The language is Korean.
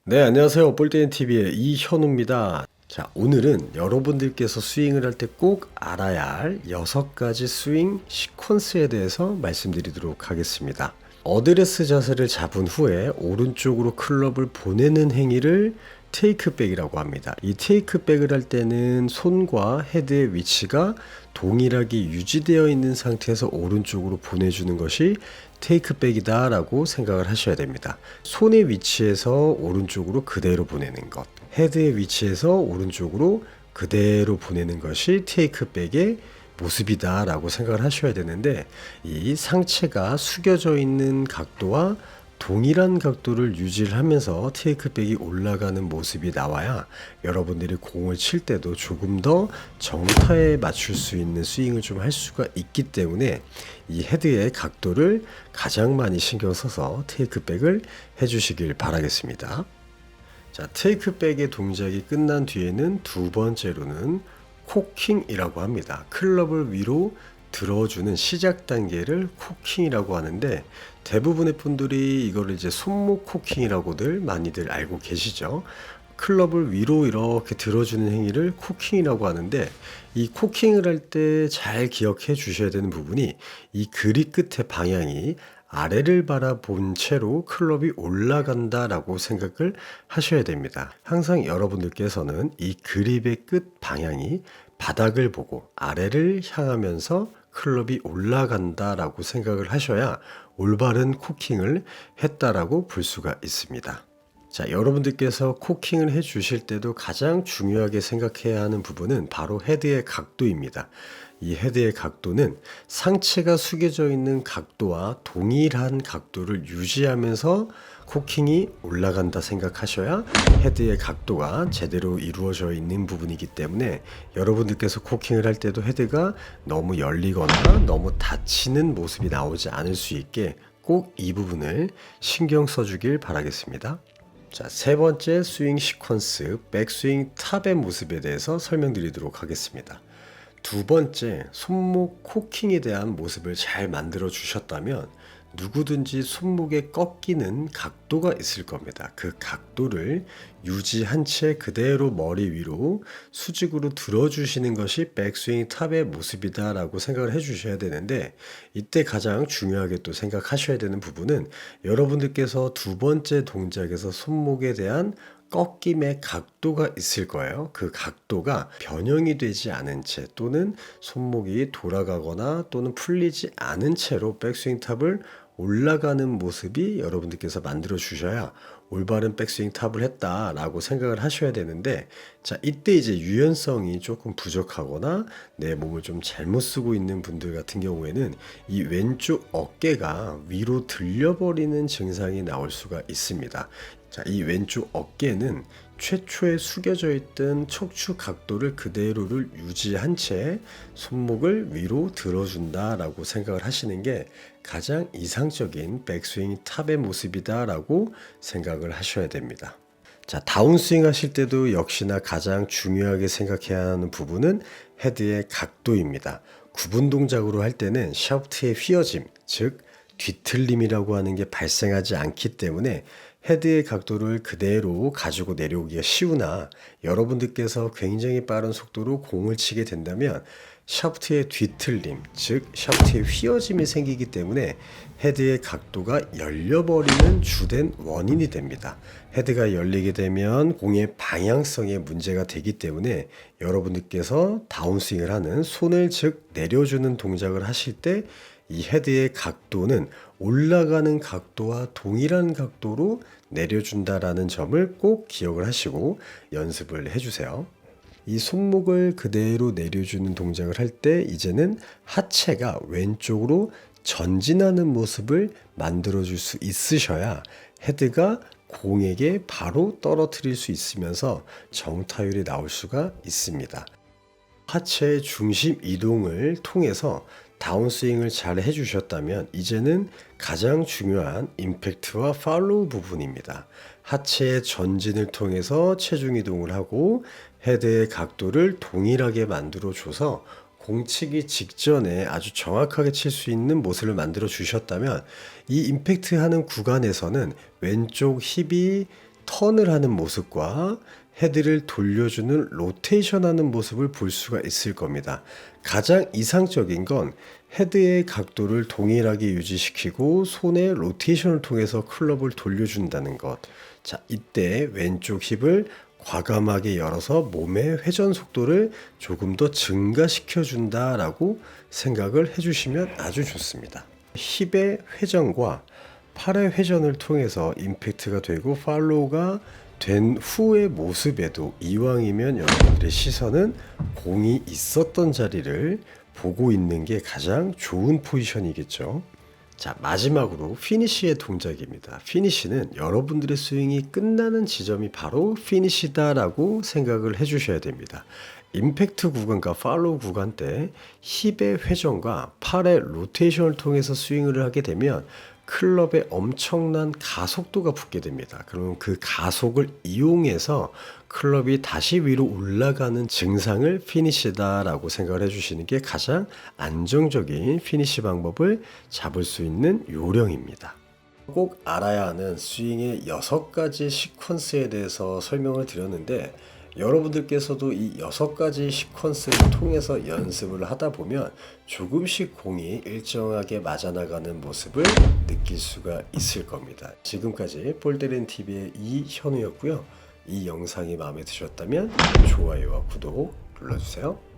네, 안녕하세요. 볼때인TV의 이현우입니다. 자, 오늘은 여러분들께서 스윙을 할 때 꼭 알아야 할 6가지 스윙 시퀀스에 대해서 말씀드리도록 하겠습니다. 어드레스 자세를 잡은 후에 오른쪽으로 클럽을 보내는 행위를 테이크백이라고 합니다. 이 테이크백을 할 때는 손과 헤드의 위치가 동일하게 유지되어 있는 상태에서 오른쪽으로 보내주는 것이 테이크백이다 라고 생각을 하셔야 됩니다. 손의 위치에서 오른쪽으로 그대로 보내는 것, 헤드의 위치에서 오른쪽으로 그대로 보내는 것이 테이크백의 모습이다 라고 생각을 하셔야 되는데, 이 상체가 숙여져 있는 각도와 동일한 각도를 유지를 하면서 테이크백이 올라가는 모습이 나와야 여러분들이 공을 칠 때도 조금 더 정타에 맞출 수 있는 스윙을 좀 할 수가 있기 때문에 이 헤드의 각도를 가장 많이 신경 써서 테이크백을 해주시길 바라겠습니다. 자, 테이크백의 동작이 끝난 뒤에는 두 번째로는 코킹이라고 합니다. 클럽을 위로 들어주는 시작 단계를 코킹이라고 하는데, 대부분의 분들이 이거를 이제 손목 코킹이라고들 많이들 알고 계시죠. 클럽을 위로 이렇게 들어주는 행위를 코킹이라고 하는데, 이 코킹을 할 때 잘 기억해 주셔야 되는 부분이 이 그립 끝의 방향이 아래를 바라본 채로 클럽이 올라간다라고 생각을 하셔야 됩니다. 항상 여러분들께서는 이 그립의 끝 방향이 바닥을 보고 아래를 향하면서 클럽이 올라간다라고 생각을 하셔야 올바른 코킹을 했다라고 볼 수가 있습니다. 자, 여러분들께서 코킹을 해 주실 때도 가장 중요하게 생각해야 하는 부분은 바로 헤드의 각도입니다. 이 헤드의 각도는 상체가 숙여져 있는 각도와 동일한 각도를 유지하면서 코킹이 올라간다 생각하셔야 헤드의 각도가 제대로 이루어져 있는 부분이기 때문에, 여러분들께서 코킹을 할 때도 헤드가 너무 열리거나 너무 닫히는 모습이 나오지 않을 수 있게 꼭 이 부분을 신경 써주길 바라겠습니다. 자, 세 번째 스윙 시퀀스, 백스윙 탑의 모습에 대해서 설명드리도록 하겠습니다. 두 번째, 손목 코킹에 대한 모습을 잘 만들어 주셨다면 누구든지 손목에 꺾이는 각도가 있을 겁니다. 그 각도를 유지한 채 그대로 머리 위로 수직으로 들어주시는 것이 백스윙 탑의 모습이다 라고 생각을 해주셔야 되는데, 이때 가장 중요하게 또 생각하셔야 되는 부분은 여러분들께서 두 번째 동작에서 손목에 대한 꺾임의 각도가 있을 거예요. 그 각도가 변형이 되지 않은 채 또는 손목이 돌아가거나 또는 풀리지 않은 채로 백스윙 탑을 올라가는 모습이 여러분들께서 만들어 주셔야 올바른 백스윙 탑을 했다라고 생각을 하셔야 되는데, 자, 이때 이제 유연성이 조금 부족하거나 내 몸을 좀 잘못 쓰고 있는 분들 같은 경우에는 이 왼쪽 어깨가 위로 들려버리는 증상이 나올 수가 있습니다. 자, 이 왼쪽 어깨는 최초에 숙여져 있던 척추 각도를 그대로를 유지한 채 손목을 위로 들어준다라고 생각을 하시는 게 가장 이상적인 백스윙 탑의 모습이다라고 생각을 하셔야 됩니다. 자, 다운스윙 하실 때도 역시나 가장 중요하게 생각해야 하는 부분은 헤드의 각도입니다. 구분 동작으로 할 때는 샤프트의 휘어짐, 즉 뒤틀림이라고 하는 게 발생하지 않기 때문에 헤드의 각도를 그대로 가지고 내려오기가 쉬우나, 여러분들께서 굉장히 빠른 속도로 공을 치게 된다면 샤프트의 뒤틀림, 즉 샤프트의 휘어짐이 생기기 때문에 헤드의 각도가 열려버리는 주된 원인이 됩니다. 헤드가 열리게 되면 공의 방향성에 문제가 되기 때문에 여러분들께서 다운스윙을 하는 손을 즉 내려주는 동작을 하실 때 이 헤드의 각도는 올라가는 각도와 동일한 각도로 내려준다라는 점을 꼭 기억을 하시고 연습을 해주세요. 이 손목을 그대로 내려주는 동작을 할 때 이제는 하체가 왼쪽으로 전진하는 모습을 만들어줄 수 있으셔야 헤드가 공에게 바로 떨어뜨릴 수 있으면서 정타율이 나올 수가 있습니다. 하체의 중심 이동을 통해서 다운스윙을 잘 해주셨다면 이제는 가장 중요한 임팩트와 팔로우 부분입니다. 하체의 전진을 통해서 체중 이동을 하고 헤드의 각도를 동일하게 만들어줘서 공치기 직전에 아주 정확하게 칠 수 있는 모습을 만들어 주셨다면 이 임팩트 하는 구간에서는 왼쪽 힙이 턴을 하는 모습과 헤드를 돌려주는 로테이션 하는 모습을 볼 수가 있을 겁니다. 가장 이상적인 건 헤드의 각도를 동일하게 유지시키고 손의 로테이션을 통해서 클럽을 돌려준다는 것. 자, 이때 왼쪽 힙을 과감하게 열어서 몸의 회전 속도를 조금 더 증가시켜 준다라고 생각을 해주시면 아주 좋습니다. 힙의 회전과 팔의 회전을 통해서 임팩트가 되고 팔로우가 된 후의 모습에도 이왕이면 여러분들의 시선은 공이 있었던 자리를 보고 있는 게 가장 좋은 포지션이겠죠. 자, 마지막으로 피니쉬의 동작입니다. 피니쉬는 여러분들의 스윙이 끝나는 지점이 바로 피니쉬다라고 생각을 해주셔야 됩니다. 임팩트 구간과 팔로우 구간 때 힙의 회전과 팔의 로테이션을 통해서 스윙을 하게 되면 클럽에 엄청난 가속도가 붙게 됩니다. 그러면 그 가속을 이용해서 클럽이 다시 위로 올라가는 증상을 피니시다라고 생각을 해주시는 게 가장 안정적인 피니시 방법을 잡을 수 있는 요령입니다. 꼭 알아야 하는 스윙의 6가지 시퀀스에 대해서 설명을 드렸는데 여러분들께서도 이 6가지 시퀀스를 통해서 연습을 하다 보면 조금씩 공이 일정하게 맞아나가는 모습을 느낄 수가 있을 겁니다. 지금까지 볼때린TV의 이현우였고요. 이 영상이 마음에 드셨다면 좋아요와 구독 눌러주세요.